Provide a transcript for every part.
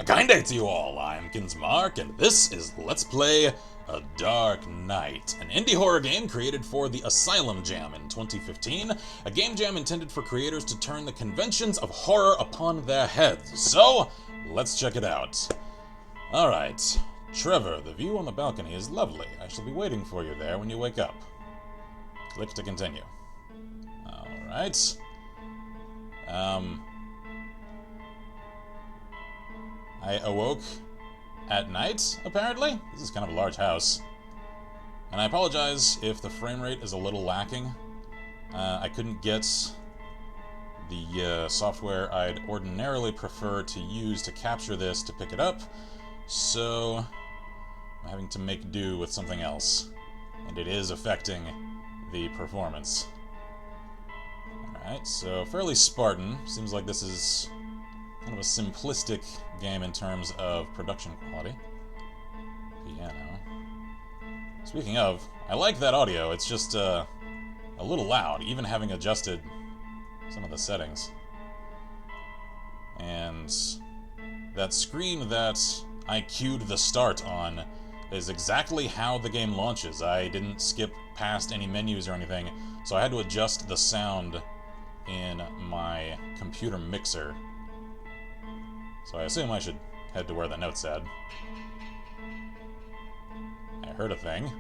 Kind day to you all, I'm Kinsmarck, and this is Let's Play A Dark Night, an indie horror game created for the Asylum Jam in 2015, a game jam intended for creators to turn the conventions of horror upon their heads. So, let's check it out. Alright, Trevor, the view on the balcony is lovely. I shall be waiting for you there when you wake up. Click to continue. Alright. I awoke at night, apparently. This is kind of a large house. And I apologize if the frame rate is a little lacking. I couldn't get the software I'd ordinarily prefer to use to capture this to pick it up, so I'm having to make do with something else. And it is affecting the performance. Alright, so fairly Spartan. Seems like this is kind of a simplistic game in terms of production quality. Piano. Speaking of, I like that audio. It's just a little loud, even having adjusted some of the settings. And that screen that I queued the start on is exactly how the game launches. I didn't skip past any menus or anything, so I had to adjust the sound in my computer mixer. So I assume I should head to where the note said. I heard a thing.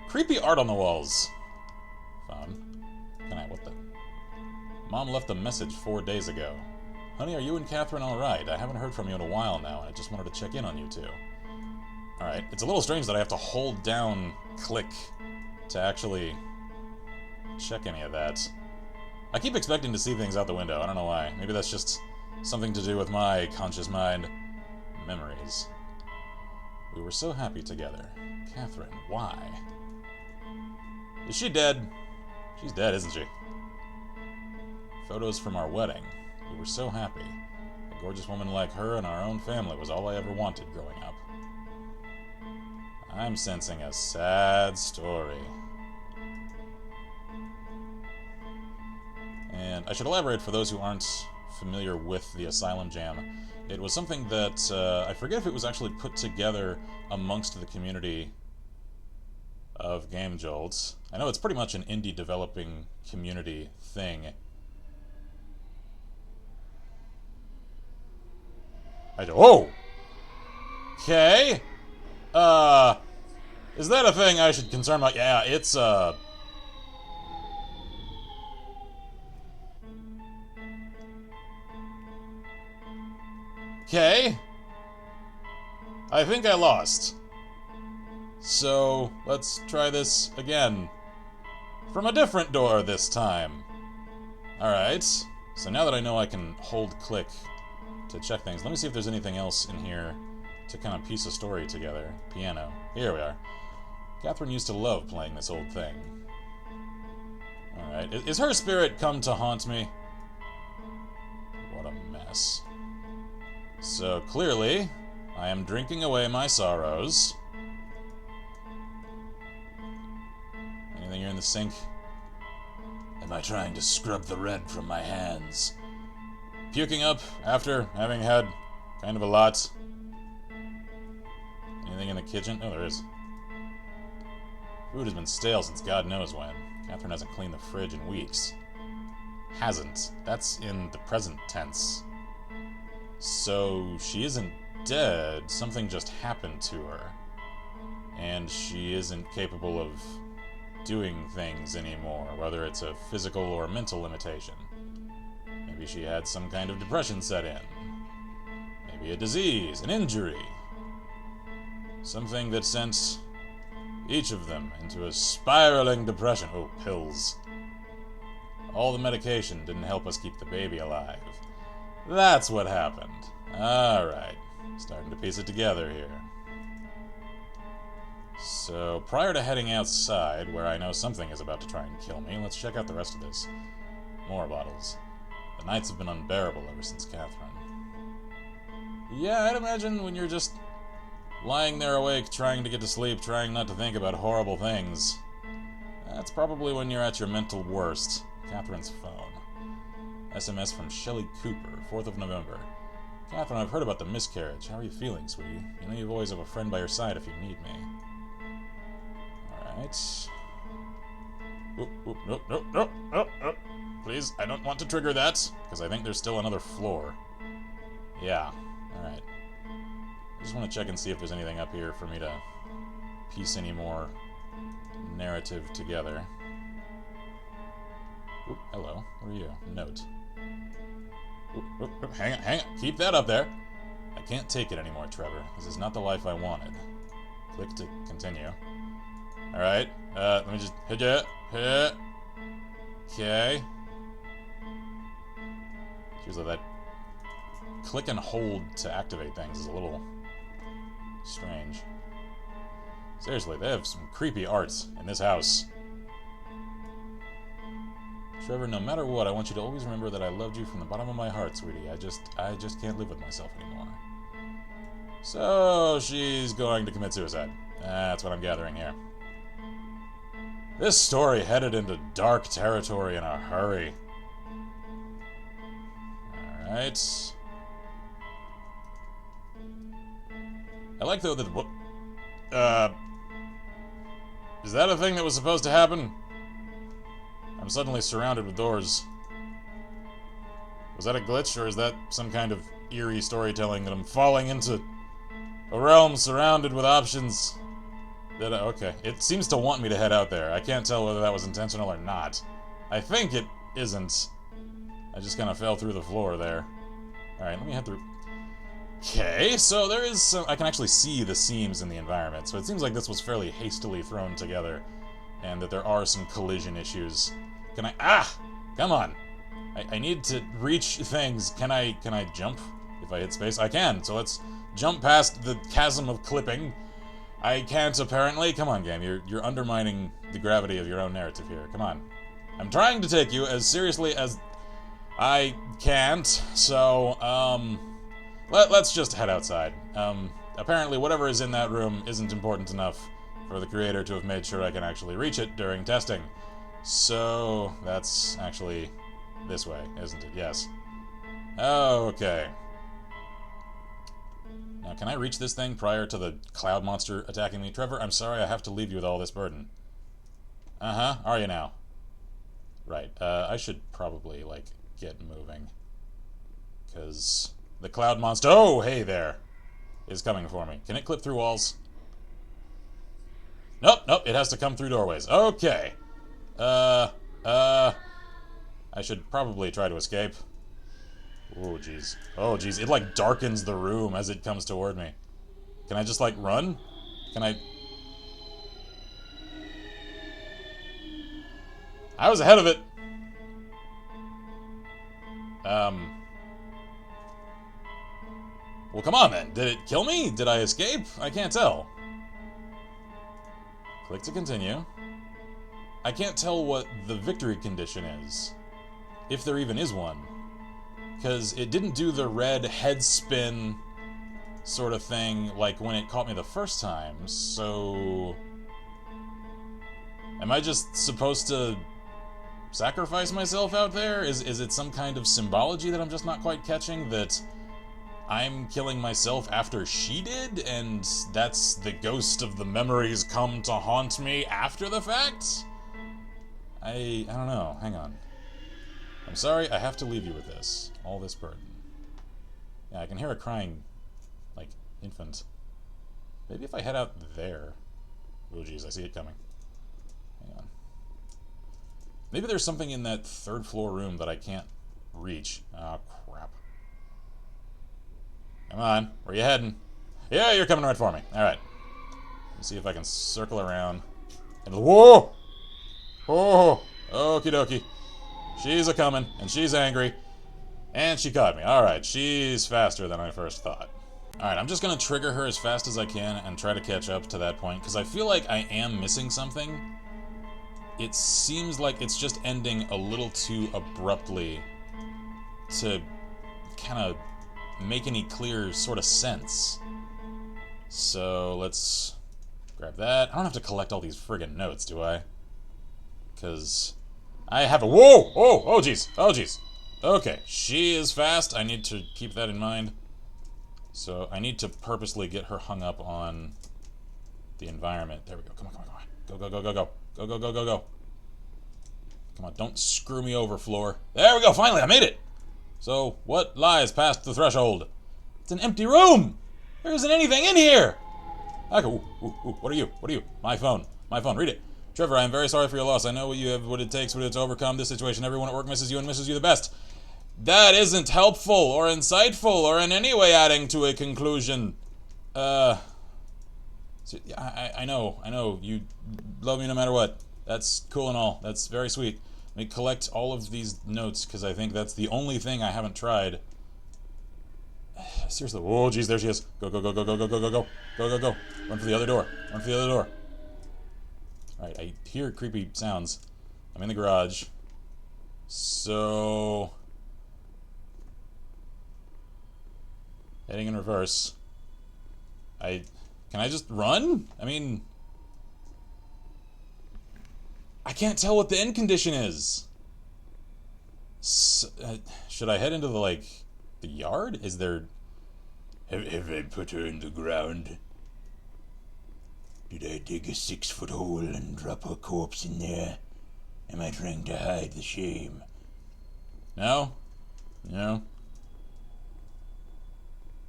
Creepy art on the walls. Phone. What the? Mom left a message 4 days ago. Honey, are you and Catherine alright? I haven't heard from you in a while now, and I just wanted to check in on you two. Alright, it's a little strange that I have to hold down click to actually check any of that. I keep expecting to see things out the window, I don't know why. Maybe that's just something to do with my conscious mind. Memories. We were so happy together. Catherine, why? Is she dead? She's dead, isn't she? Photos from our wedding. We were so happy. A gorgeous woman like her in our own family was all I ever wanted growing up. I'm sensing a sad story. And I should elaborate for those who aren't familiar with the Asylum Jam. It was something that, I forget if it was actually put together amongst the community of Game Jolts. I know it's pretty much an indie developing community thing. Oh! Okay. Is that a thing I should concern about? Yeah, it's, Okay. I think I lost. So, let's try this again. From a different door this time. Alright. So now that I know I can hold click to check things, let me see if there's anything else in here to kind of piece a story together. Piano. Here we are. Catherine used to love playing this old thing. Alright. Is her spirit come to haunt me? What a mess. So, clearly, I am drinking away my sorrows. Anything here in the sink? Am I trying to scrub the red from my hands? Puking up after having had kind of a lot. Anything in the kitchen? Oh, there is. Food has been stale since God knows when. Catherine hasn't cleaned the fridge in weeks. Hasn't. That's in the present tense. So, she isn't dead, something just happened to her. And she isn't capable of doing things anymore, whether it's a physical or mental limitation. Maybe she had some kind of depression set in. Maybe a disease, an injury. Something that sent each of them into a spiraling depression. Oh, pills. All the medication didn't help us keep the baby alive. That's what happened. Alright. Starting to piece it together here. So, prior to heading outside, where I know something is about to try and kill me, let's check out the rest of this. More bottles. The nights have been unbearable ever since Catherine. Yeah, I'd imagine when you're just lying there awake, trying to get to sleep, trying not to think about horrible things, that's probably when you're at your mental worst. Catherine's phone. SMS from Shelley Cooper, 4th of November. Catherine, I've heard about the miscarriage. How are you feeling, sweetie? You know you've always have a friend by your side if you need me. Alright. Oop, oop, nope, nope, nope, nope, nope. Please, I don't want to trigger that, because I think there's still another floor. Yeah, alright. I just want to check and see if there's anything up here for me to piece any more narrative together. Oop, hello. What are you? Note. Oop, oop, oop. Hang on, hang on. Keep that up there. I can't take it anymore, Trevor. This is not the life I wanted. Click to continue. Alright. Let me just hit it. Hit. Okay. Usually that click and hold to activate things is a little strange. Seriously, they have some creepy arts in this house. Trevor, no matter what, I want you to always remember that I loved you from the bottom of my heart, sweetie. I just can't live with myself anymore. So, she's going to commit suicide. That's what I'm gathering here. This story headed into dark territory in a hurry. Alright. I like, though, that... is that a thing that was supposed to happen? I'm suddenly surrounded with doors. Was that a glitch, or is that some kind of eerie storytelling that I'm falling into a realm surrounded with options? Okay, it seems to want me to head out there. I can't tell whether that was intentional or not. I think it isn't. I just kind of fell through the floor there. Alright, let me head through. Okay, so there is some... I can actually see the seams in the environment, so it seems like this was fairly hastily thrown together, and that there are some collision issues. Can I... Ah! Come on! I need to reach things. Can I jump if I hit space? I can, so let's jump past the chasm of clipping. I can't, apparently. Come on, game. You're undermining the gravity of your own narrative here. Come on. I'm trying to take you as seriously as I can't, so, let's just head outside. Apparently whatever is in that room isn't important enough for the creator to have made sure I can actually reach it during testing. So, that's actually this way, isn't it? Yes. Okay. Now, can I reach this thing prior to the cloud monster attacking me? Trevor, I'm sorry I have to leave you with all this burden. Uh-huh. Are you now? Right. I should probably, like, get moving. Because the cloud monster... Oh, hey there! Is coming for me. Can it clip through walls? Nope, nope. It has to come through doorways. Okay. I should probably try to escape. Oh, jeez. Oh, jeez. It, like, darkens the room as it comes toward me. Can I just, like, run? Can I... I was ahead of it! Well, come on, then. Did it kill me? Did I escape? I can't tell. Click to continue. I can't tell what the victory condition is. If there even is one. Because it didn't do the red head spin sort of thing like when it caught me the first time, so... Am I just supposed to sacrifice myself out there? Is it some kind of symbology that I'm just not quite catching? That I'm killing myself after she did, and that's the ghost of the memories come to haunt me after the fact? I don't know. Hang on. I'm sorry, I have to leave you with this. All this burden. Yeah, I can hear a crying, like, infant. Maybe if I head out there... Oh, jeez, I see it coming. Hang on. Maybe there's something in that third floor room that I can't reach. Oh, crap. Come on, where you heading? Yeah, you're coming right for me. Alright. Let me see if I can circle around. And whoa! Oh! Okie dokie. She's a-coming, and she's angry. And she caught me. Alright, she's faster than I first thought. Alright, I'm just gonna trigger her as fast as I can and try to catch up to that point, because I feel like I am missing something. It seems like it's just ending a little too abruptly to kind of make any clear sort of sense. So, let's grab that. I don't have to collect all these friggin' notes, do I? Because I have a... Whoa! Oh! Oh, jeez! Oh, jeez! Okay, she is fast. I need to keep that in mind. So I need to purposely get her hung up on the environment. There we go. Come on, come on, come on. Go, go, go, go, go. Go, go, go, go, go. Come on, don't screw me over, floor. There we go, finally, I made it! So, what lies past the threshold? It's an empty room! There isn't anything in here! What are you? What are you? My phone. My phone, read it. Trevor, I am very sorry for your loss. I know you have what it takes to overcome this situation. Everyone at work misses you and misses you the best. That isn't helpful or insightful or in any way adding to a conclusion. I know. You love me no matter what. That's cool and all. That's very sweet. Let me collect all of these notes, because I think that's the only thing I haven't tried. Seriously. Oh, jeez, there she is. Go, go, go, go, go, go, go, go, go. Go, go, go. Run for the other door. Run for the other door. Alright, I hear creepy sounds. I'm in the garage. So... heading in reverse. Can I just run? I mean... I can't tell what the end condition is. So, should I head into the, the yard? Is there... Have I put her in the ground? Did I dig a 6-foot hole and drop her corpse in there? Am I trying to hide the shame? No? No?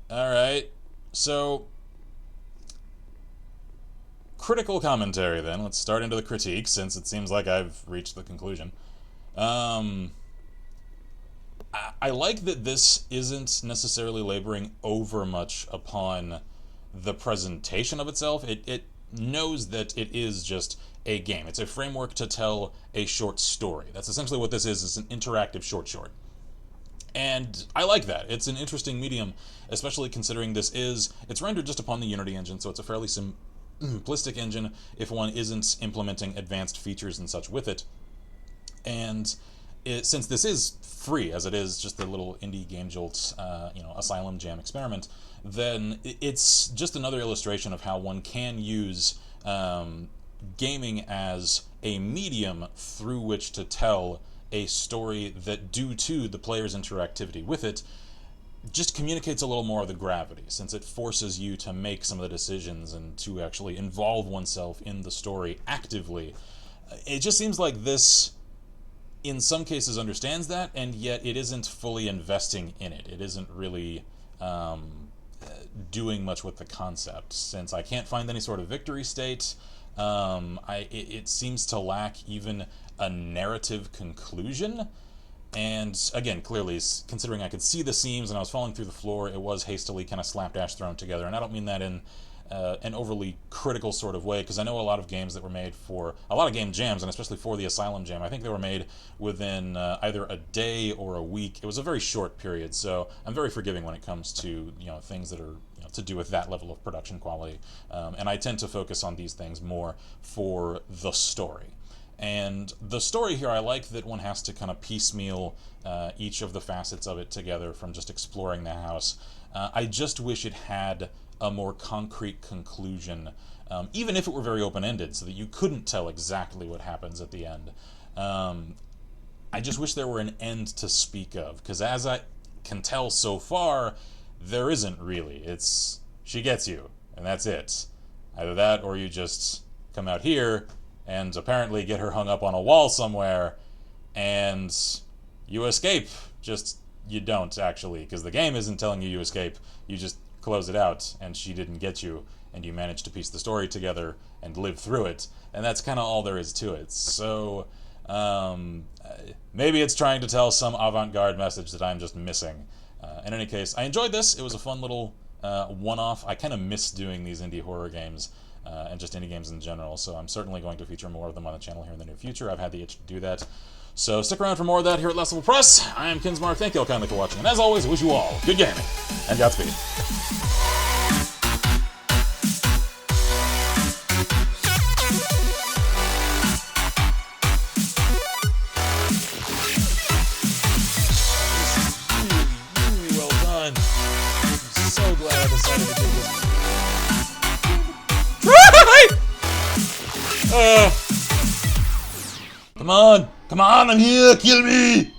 Alright. So... critical commentary, then. Let's start into the critique, since it seems like I've reached the conclusion. I like that this isn't necessarily laboring over much upon the presentation of itself. It knows that it is just a game. It's a framework to tell a short story. That's essentially what this is. It's an interactive short. And I like that. It's an interesting medium, especially considering it's rendered just upon the Unity engine, so it's a fairly simplistic engine if one isn't implementing advanced features and such with it. And since this is free, as it is just a little indie Game Jolt, Asylum Jam experiment, then it's just another illustration of how one can use gaming as a medium through which to tell a story that, due to the player's interactivity with it, just communicates a little more of the gravity, since it forces you to make some of the decisions and to actually involve oneself in the story actively. It just seems like this, in some cases, understands that, and yet it isn't fully investing in it. It isn't really doing much with the concept, since I can't find any sort of victory state. It seems to lack even a narrative conclusion. And again, clearly, considering I could see the seams and I was falling through the floor, it was hastily kind of slapdash thrown together. And I don't mean that in an overly critical sort of way, because I know a lot of games that were made for, a lot of game jams, and especially for the Asylum Jam, I think they were made within either a day or a week. It was a very short period, so I'm very forgiving when it comes to things that are to do with that level of production quality. And I tend to focus on these things more for the story. And the story here, I like that one has to kind of piecemeal each of the facets of it together from just exploring the house. I just wish it had a more concrete conclusion, even if it were very open-ended, so that you couldn't tell exactly what happens at the end. I just wish there were an end to speak of, because as I can tell so far, there isn't really. It's, she gets you, and that's it. Either that, or you just come out here and apparently get her hung up on a wall somewhere, and you escape. Just, you don't, actually, because the game isn't telling you escape. You just close it out, and she didn't get you, and you manage to piece the story together and live through it, and that's kind of all there is to it. So, maybe it's trying to tell some avant-garde message that I'm just missing. In any case, I enjoyed this. It was a fun little one-off. I kind of miss doing these indie horror games, and just indie games in general, so I'm certainly going to feature more of them on the channel here in the near future. I've had the itch to do that. So stick around for more of that here at Last Level Press. I am Kinsmarck. Thank you all kindly for watching, and as always, I wish you all good gaming, and Godspeed. Really well done. I'm so glad I decided to do this. Come on, I'm here, kill me!